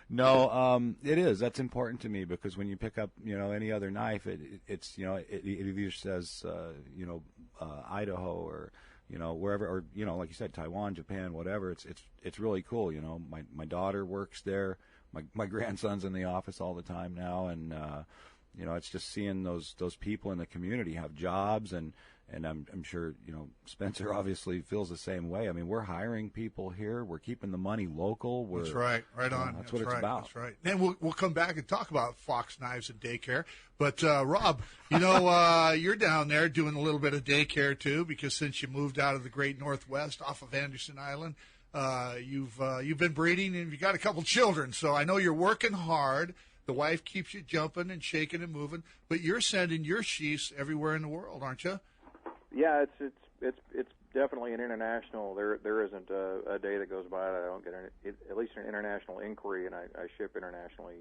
No, it is. That's important to me, because when you pick up, any other knife, it either says, Idaho or, wherever, or, like you said, Taiwan, Japan, whatever. It's really cool. My daughter works there. My grandson's in the office all the time now, and it's just seeing those people in the community have jobs, and I'm sure, Spencer obviously feels the same way. We're hiring people here. We're keeping the money local. That's right. Right on. That's what it's about. That's right. And we'll come back and talk about Fox Knives and daycare. But, Rob, you're down there doing a little bit of daycare, too, because since you moved out of the great Northwest off of Anderson Island, you've been breeding, and you've got a couple children. So I know you're working hard The wife keeps you jumping and shaking and moving, but you're sending your sheaths everywhere in the world, aren't you? Yeah, it's definitely an international. There isn't a day that goes by that I don't get at least an international inquiry, and I ship internationally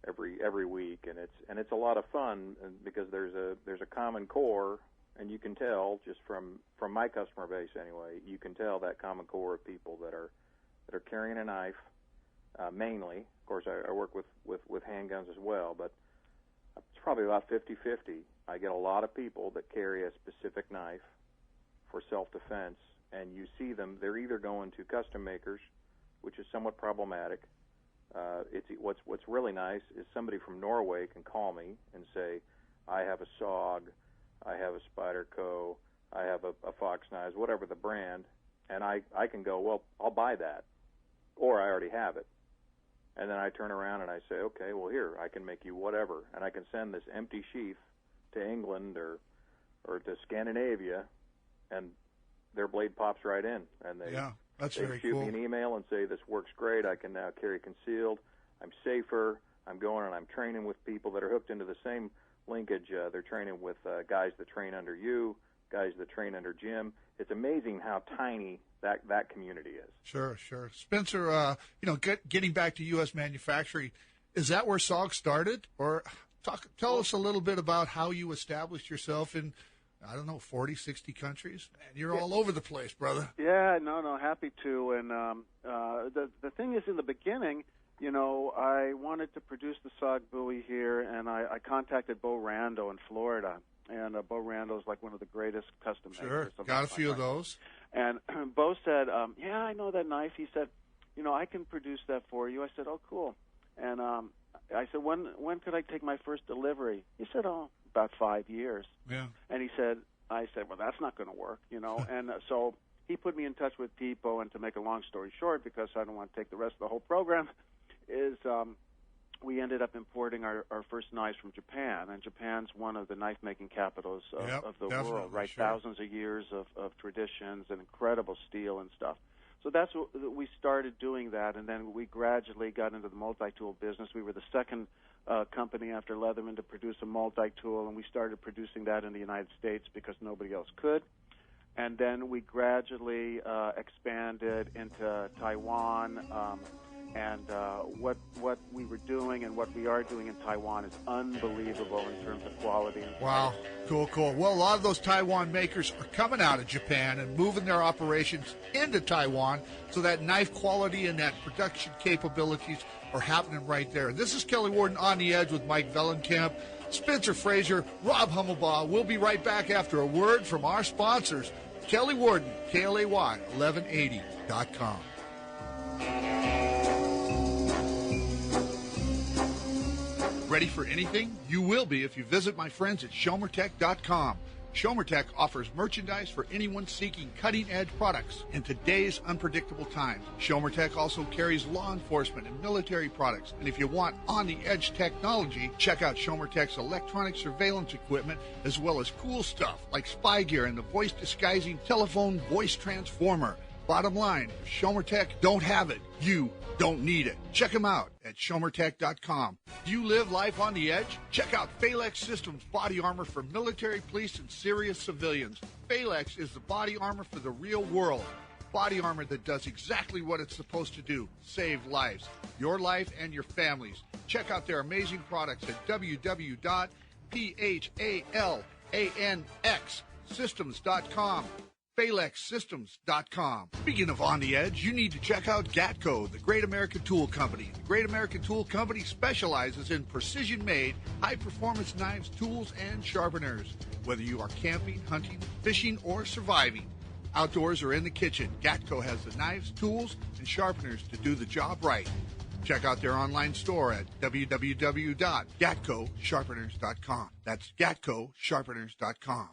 every week, and it's a lot of fun because there's a common core, and you can tell just from my customer base anyway, you can tell that common core of people that are carrying a knife mainly. Of course, I work with handguns as well, but it's probably about 50-50. I get a lot of people that carry a specific knife for self-defense, and you see them, they're either going to custom makers, which is somewhat problematic. What's really nice is somebody from Norway can call me and say, I have a SOG, I have a Spyderco, I have a Fox Knives, whatever the brand, and I can go, well, I'll buy that, or I already have it. And then I turn around and I say, okay, well, here, I can make you whatever, and I can send this empty sheath to England or to Scandinavia, and their blade pops right in, and they shoot me an email and say, this works great, I can now carry concealed, I'm safer, I'm going and I'm training with people that are hooked into the same linkage. They're training with guys that train under you, guys that train under Jim. It's amazing how tiny that community is. Sure. Spencer, getting back to U.S. manufacturing, is that where SOG started? Or tell us a little bit about how you established yourself in, 40, 60 countries? Man, you're all over the place, brother. Yeah, no, happy to. And the thing is, in the beginning, I wanted to produce the SOG buoy here, and I contacted Bo Rando in Florida. And Bo Rando's like one of the greatest custom makers. Sure, got a few of those. And Bo said, yeah, I know that knife. He said, I can produce that for you. I said, oh, cool. And I said, when could I take my first delivery? He said, about 5 years. Yeah. And I said, well, that's not going to work, And so he put me in touch with people, and to make a long story short, because I don't want to take the rest of the whole program, is we ended up importing our first knives from Japan, and Japan's one of the knife-making capitals of the world, right? Sure. Thousands of years of traditions and incredible steel and stuff. So that's what we started doing that, and then we gradually got into the multi-tool business. We were the second company after Leatherman to produce a multi-tool, and we started producing that in the United States because nobody else could. And then we gradually expanded into Taiwan, and what we were doing and what we are doing in Taiwan is unbelievable in terms of quality. Wow, cool. Well, a lot of those Taiwan makers are coming out of Japan and moving their operations into Taiwan, so that knife quality and that production capabilities are happening right there. This is Kelly Worden on the Edge with Mike Vellekamp, Spencer Frazer, Rob Hummelbaugh. We'll be right back after a word from our sponsors, Kelly Worden, KLAY1180.com. Ready for anything? You will be if you visit my friends at SchomerTech.com. SchomerTech offers merchandise for anyone seeking cutting-edge products in today's unpredictable times. SchomerTech also carries law enforcement and military products. And if you want on-the-edge technology, check out SchomerTech's electronic surveillance equipment, as well as cool stuff like spy gear and the voice-disguising telephone voice transformer. Bottom line, if SchomerTech don't have it, you don't need it. Check them out at SchomerTech.com. Do you live life on the edge? Check out Phalanx Systems body armor for military, police, and serious civilians. Phalanx is the body armor for the real world. Body armor that does exactly what it's supposed to do, save lives. Your life and your family's. Check out their amazing products at www.phalanxsystems.com. PhalanxSystems.com. Speaking of on the edge, you need to check out GATCO, the Great American Tool Company. The Great American Tool Company specializes in precision-made, high-performance knives, tools, and sharpeners. Whether you are camping, hunting, fishing, or surviving, outdoors or in the kitchen, GATCO has the knives, tools, and sharpeners to do the job right. Check out their online store at www.gatcosharpeners.com. That's gatcosharpeners.com.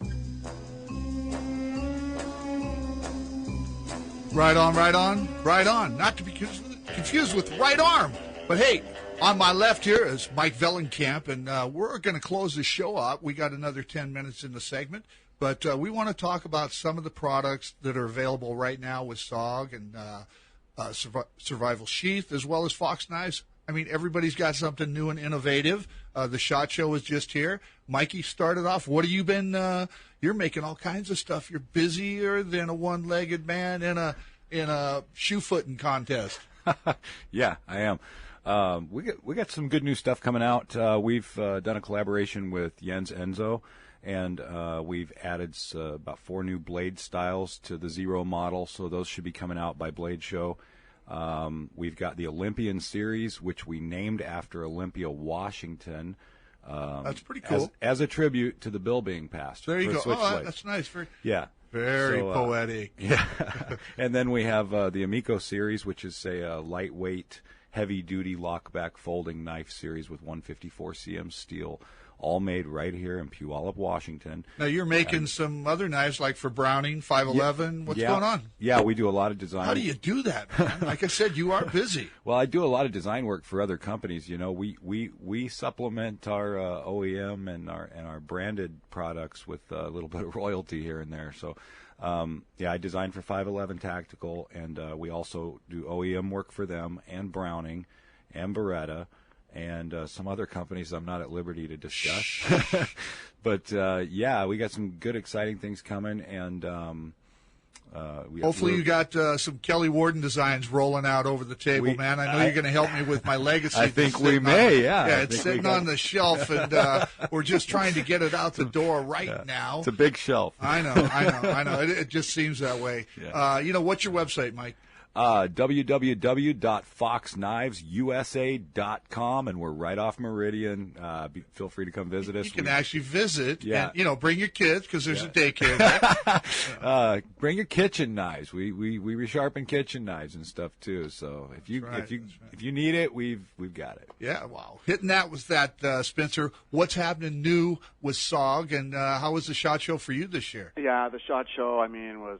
Right on. Not to be confused with right arm. But hey, on my left here is Mike Vellekamp, and we're going to close the show out. We got another 10 minutes in the segment, but we want to talk about some of the products that are available right now with SOG and Survival Sheath, as well as Fox Knives. I mean, everybody's got something new and innovative. The SHOT Show was just here. Mikey started off. What have you been? You're making all kinds of stuff. You're busier than a one-legged man in a shoe footing contest. Yeah, I am. We got some good new stuff coming out. We've done a collaboration with Jens Enzo, and we've added about 4 new blade styles to the Zero model, so those should be coming out by Blade Show. We've got the Olympian Series, which we named after Olympia, Washington. That's pretty cool. As a tribute to the bill being passed. There you go. Oh, Lights. That's nice. Very poetic. Yeah. And then we have the Amico Series, which is a lightweight, heavy-duty lockback folding knife series with 154 cm steel, all made right here in Puyallup, Washington. Now, you're making some other knives, like for Browning, 511. What's going on? Yeah, we do a lot of design. How do you do that, man? Like I said, you are busy. Well, I do a lot of design work for other companies. You know, we supplement our OEM and our branded products with a little bit of royalty here and there. So, I design for 511 Tactical, and we also do OEM work for them and Browning and Beretta. And some other companies I'm not at liberty to discuss. But, we got some good, exciting things coming. And hopefully you got some Kelly Worden designs rolling out over the table, man. I know you're going to help me with my legacy. I think we may, Yeah, it's sitting on the shelf, and we're just trying to get it out the door now. It's a big shelf. I know. It just seems that way. Yeah. What's your website, Mike? www.foxknivesusa.com, and we're right off Meridian. Feel free to come visit us. You can actually visit, and bring your kids, because there's a daycare there. Bring your kitchen knives. We resharpen kitchen knives and stuff too. So if you need it, we've got it. Yeah, wow. Hitting that was that, Spencer. What's happening new with SOG, and how was the SHOT Show for you this year? Yeah, the SHOT Show, was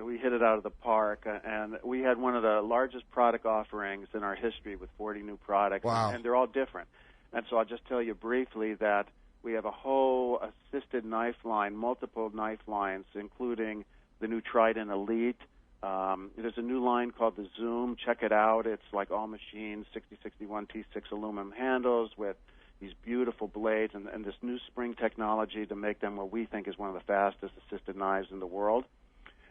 we hit it out of the park, and we had one of the largest product offerings in our history with 40 new products, and they're all different. And so I'll just tell you briefly that we have a whole assisted knife line, multiple knife lines, including the new Trident Elite. There's a new line called the Zoom. Check it out. It's like all machines, 6061 T6 aluminum handles with these beautiful blades and this new spring technology to make them what we think is one of the fastest assisted knives in the world.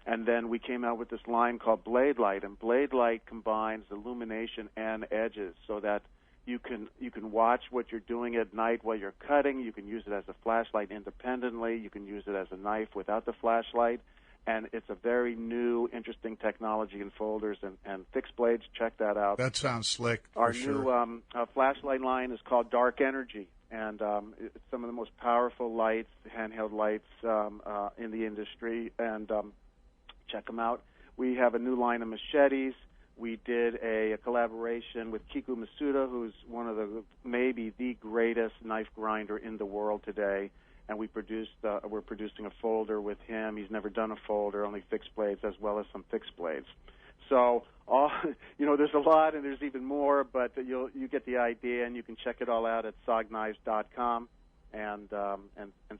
And then we came out with this line called Blade Light, and Blade Light combines illumination and edges so that you can watch what you're doing at night while you're cutting. You can use it as a flashlight independently. You can use it as a knife without the flashlight. And it's a very new, interesting technology in folders and fixed blades. Check that out. That sounds slick. Our new flashlight line is called Dark Energy, and it's some of the most powerful lights, handheld lights in the industry. And check them out. We have a new line of machetes. We did a collaboration with Kiku Masuda, who's one of maybe the greatest knife grinder in the world today. And we're producing a folder with him. He's never done a folder, only fixed blades as well as some fixed blades. So there's a lot, and there's even more, but you get the idea, and you can check it all out at sogknives.com. And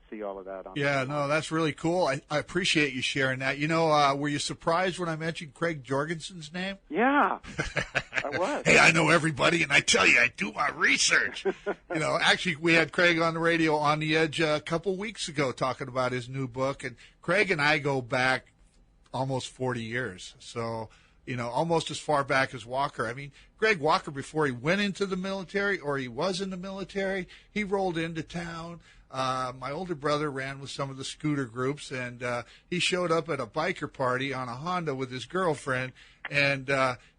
see all of that on. Yeah, no, that's really cool. I appreciate you sharing that. Were you surprised when I mentioned Craig Jorgensen's name? Yeah, I was. Hey, I know everybody, and I tell you, I do my research. Actually, we had Craig on the radio on the Edge a couple weeks ago talking about his new book, and Craig and I go back almost 40 years. So, almost as far back as Walker. Greg Walker, before he went into the military or he was in the military, he rolled into town. My older brother ran with some of the scooter groups, and he showed up at a biker party on a Honda with his girlfriend, and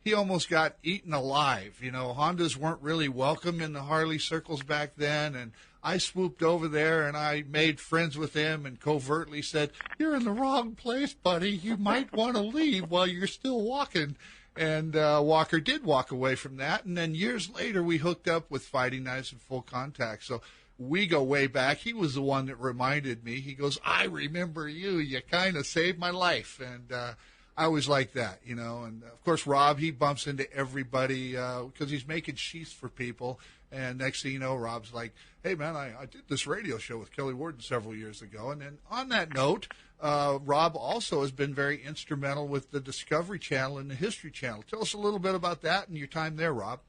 he almost got eaten alive. Hondas weren't really welcome in the Harley circles back then, and I swooped over there, and I made friends with him and covertly said, "You're in the wrong place, buddy. You might want to leave while you're still walking." And Walker did walk away from that. And then years later, we hooked up with fighting knives in full contact. So we go way back. He was the one that reminded me. He goes, "I remember you. You kind of saved my life." And I always like that, And, of course, Rob, he bumps into everybody because he's making sheaths for people. And next thing you know, Rob's like, "Hey, man, I did this radio show with Kelly Worden several years ago." And then on that note, Rob also has been very instrumental with the Discovery Channel and the History Channel. Tell us a little bit about that and your time there, Rob.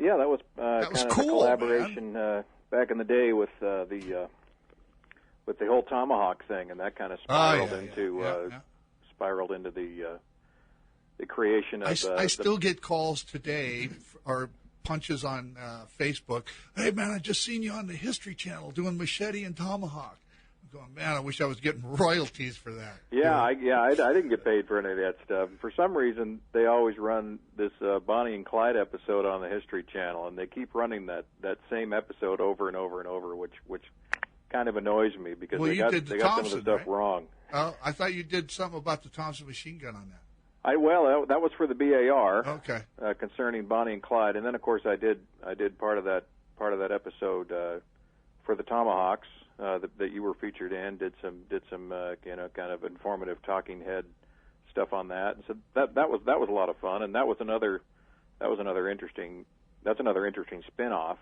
Yeah, that was that was kind of cool, a collaboration back in the day with the whole tomahawk thing, and that kind of spiraled into the creation of. I still get calls today or punches on Facebook. Hey man, I just seen you on the History Channel doing machete and tomahawk. I'm going, man, I wish I was getting royalties for that. I didn't get paid for any of that stuff. For some reason, they always run this Bonnie and Clyde episode on the History Channel, and they keep running that same episode over and over and over, which kind of annoys me because they got some of the stuff wrong. Oh, I thought you did something about the Thompson machine gun on that. That was for the BAR. Okay. Concerning Bonnie and Clyde, and then of course I did part of that episode for the Tomahawks that you were featured in. Did some kind of informative talking head stuff on that. And so that was a lot of fun, and that was another interesting spin-off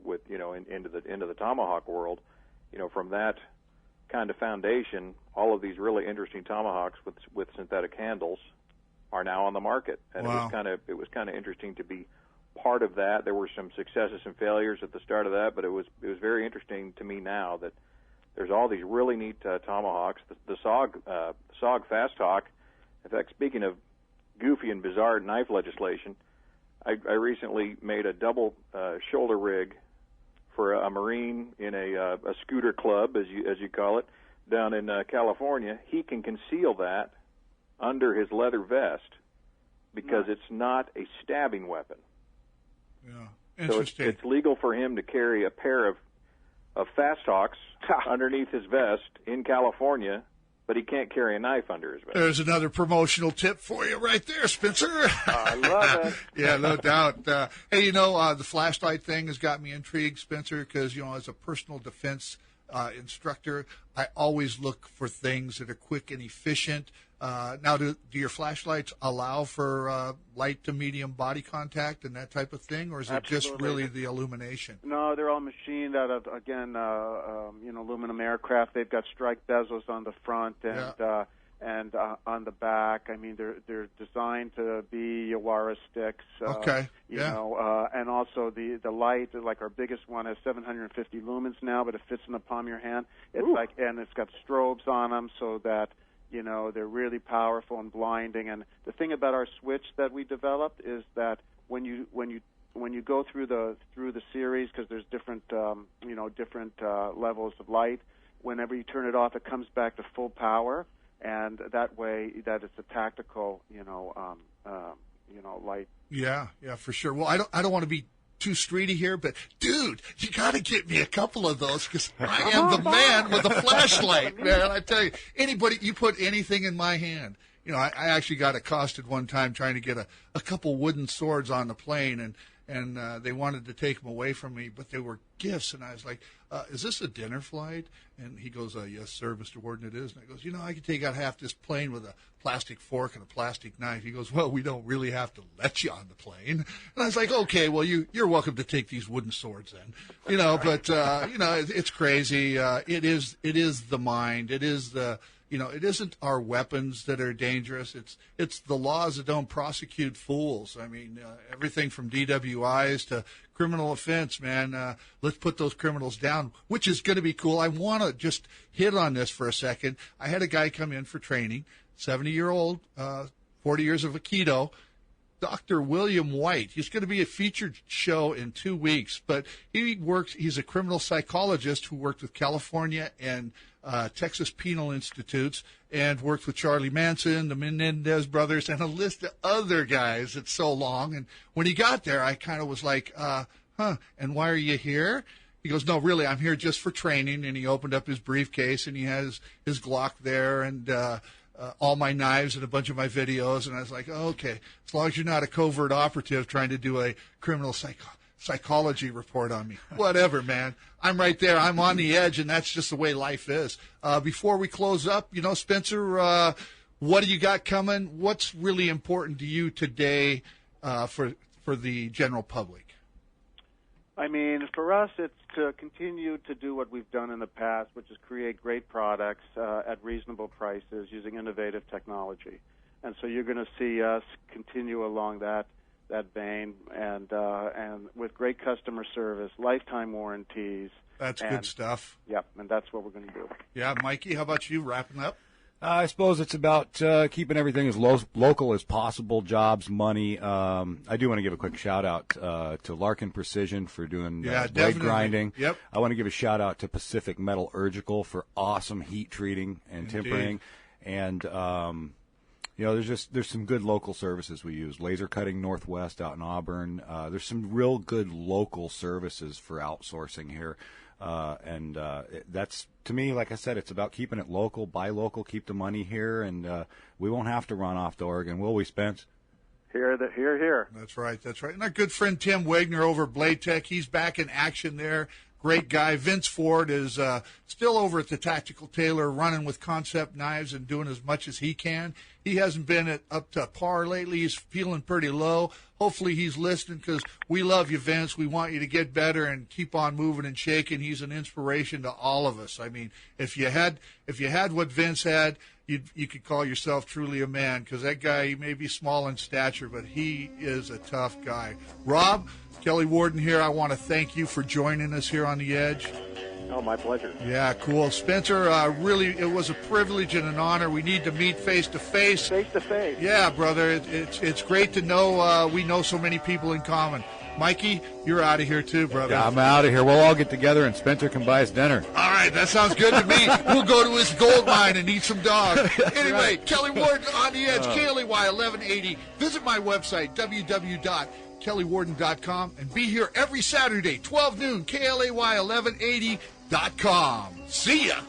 with into the Tomahawk world. From that kind of foundation, all of these really interesting tomahawks with synthetic handles are now on the market, and wow. it was kind of interesting to be part of that. There were some successes and failures at the start of that, but it was very interesting to me now that there's all these really neat tomahawks. The SOG Fast Hawk. In fact, speaking of goofy and bizarre knife legislation, I recently made a double shoulder rig for a Marine in a scooter club, as you call it, down in California. He can conceal that under his leather vest because it's not a stabbing weapon. Yeah, interesting. So it's legal for him to carry a pair of Fast Hawks underneath his vest in California, but he can't carry a knife under his vest. There's another promotional tip for you right there, Spencer. I love it. Yeah, no doubt. Hey, the flashlight thing has got me intrigued, Spencer, because, as a personal defense instructor, I always look for things that are quick and efficient. Now, do your flashlights allow for light to medium body contact and that type of thing, or is it just really the illumination? No, they're all machined out of, again, aluminum aircraft. They've got strike bezels on the front and on the back. I mean, they're designed to be Yawara sticks. Okay. And also the light, like our biggest one, has 750 lumens now, but it fits in the palm of your hand. It's and it's got strobes on them so that they're really powerful and blinding. And the thing about our switch that we developed is that when you go through the series, because there's different levels of light, whenever you turn it off, it comes back to full power, and that way that it's a tactical light. Yeah, for sure. Well, I don't want to be too streety here, but dude, you got to get me a couple of those because I am the man with a flashlight, man. I tell you, you put anything in my hand. I actually got accosted one time trying to get a couple wooden swords on the plane, and they wanted to take them away from me, but they were gifts, and I was like, is this a dinner flight? And he goes, yes, sir, Mr. Worden, it is. And I goes, I could take out half this plane with a plastic fork and a plastic knife. He goes, well, we don't really have to let you on the plane. And I was like, okay, well, you're welcome to take these wooden swords then. But, it's crazy. It is the mind. It is the... it isn't our weapons that are dangerous. It's the laws that don't prosecute fools. I mean, everything from DWIs to criminal offense, man. Let's put those criminals down, which is going to be cool. I want to just hit on this for a second. I had a guy come in for training, 70-year-old, 40 years of Aikido, Dr. William White. He's going to be a featured show in 2 weeks, but he's a criminal psychologist who worked with California and Texas Penal Institutes and worked with Charlie Manson, the Menendez brothers, and a list of other guys. It's so long. And when he got there, I kind of was like, and why are you here? He goes, no, really, I'm here just for training. And he opened up his briefcase, and he has his Glock there and all my knives and a bunch of my videos. And I was like, oh, okay, as long as you're not a covert operative trying to do a criminal psychology report on me. Whatever, man. I'm right there. I'm on the edge, and that's just the way life is. Before we close up, Spencer, what do you got coming? What's really important to you today for the general public? I mean, for us, it's to continue to do what we've done in the past, which is create great products at reasonable prices using innovative technology. And so you're going to see us continue along that that vein, and with great customer service, lifetime warranties. That's good stuff. Yep, and that's what we're going to do. Yeah, Mikey, how about you, wrapping up? I suppose it's about keeping everything as local as possible, jobs, money. I do want to give a quick shout-out to Larkin Precision for doing blade grinding. Yep. I want to give a shout-out to Pacific Metallurgical for awesome heat treating and tempering. And, there's some good local services we use. Laser Cutting Northwest out in Auburn. There's some real good local services for outsourcing here. That's, to me, like I said, it's about keeping it local, buy local, keep the money here, and we won't have to run off to Oregon, will we, Spence? Here. That's right. And our good friend Tim Wagner over at Blade Tech, he's back in action there. Great guy. Vince Ford is still over at the Tactical Tailor running with concept knives and doing as much as he can. He hasn't been up to par lately. He's feeling pretty low. Hopefully he's listening because we love you, Vince. We want you to get better and keep on moving and shaking. He's an inspiration to all of us. I mean, if you had what Vince had, you could call yourself truly a man, because that guy, he may be small in stature, but he is a tough guy. Rob, Kelly Worden here. I want to thank you for joining us here on The Edge. Oh, my pleasure. Yeah, cool. Spencer, really, it was a privilege and an honor. We need to meet face-to-face. Face-to-face. Yeah, brother. It's great to know we know so many people in common. Mikey, you're out of here too, brother. Yeah, I'm out of here. We'll all get together and Spencer can buy us dinner. All right, that sounds good to me. We'll go to his gold mine and eat some dog. Anyway, right. Kelly Worden on The Edge, KLAY 1180. Visit my website, www.kellywarden.com, and be here every Saturday, 12 noon, KLAY 1180.com. See ya.